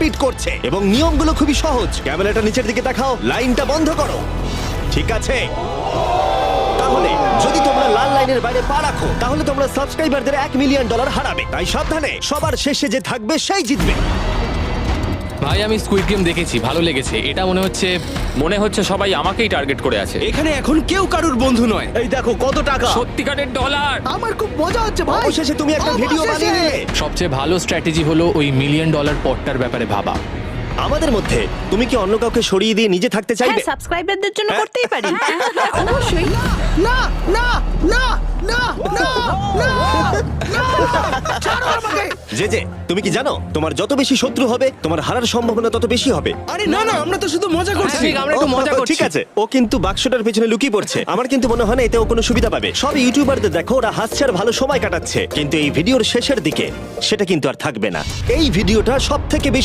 Complete করছে এবং নিয়মগুলো খুবই সহজ। ক্যামেরাটা নিচের দিকে দেখাও, লাইনটা বন্ধ করো। ঠিক আছে, তাহলে যদি তোমরা লাল লাইনের বাইরে পা রাখো তাহলে তোমরা সাবস্ক্রাইবারদের $1 মিলিয়ন হারাবে। তাই সাবধানে, সবার শেষে যে থাকবে সেই জিতবে। ভাই আমি স্কুইড গেম দেখেছি, ভালো লেগেছে। এটা মনে হচ্ছে সবাই আমাকেই টার্গেট করে আছে। এখানে এখন কেউ কারুর বন্ধু নয়। এই দেখো কত টাকা, সত্যিকারের ডলার। আমার খুব মজা হচ্ছে ভাই। অবশেষে তুমি একটা ভিডিও বানিয়ে নিলে। সবচেয়ে ভালো স্ট্র্যাটেজি হলো ওই $1 মিলিয়ন পটটার ব্যাপারে ভাবা। আমাদের মধ্যে তুমি কি অন্য কাউকে সরিয়ে দিয়ে নিজে থাকতে চাইবে? হ্যাঁ, সাবস্ক্রাইবারদের জন্য করতেই পারি। অবশ্যই। না না না না না না না, ছাড়ো আমাকে। যে তুমি কি জানো তোমার যত বেশি শত্রু হবে তোমার হারার সম্ভাবনা তত বেশি হবে। আরে না না, আমরা তো শুধু মজা করছি। হ্যাঁ, আমরা একটু মজা করছি। ঠিক আছে, ও কিন্তু বাক্সটার পেছনে লুকিয়ে পড়ছে। আমার কিন্তু মনে হয় না এতে ও কোনো সুবিধা পাবে। সব ইউটিউবারদের দেখো ওরা হাসছে আর ভালো সময় কাটাচ্ছে, কিন্তু এই ভিডিওর শেষের দিকে সেটা কিন্তু আর থাকবে না। এই ভিডিওটা সব থেকে বেশি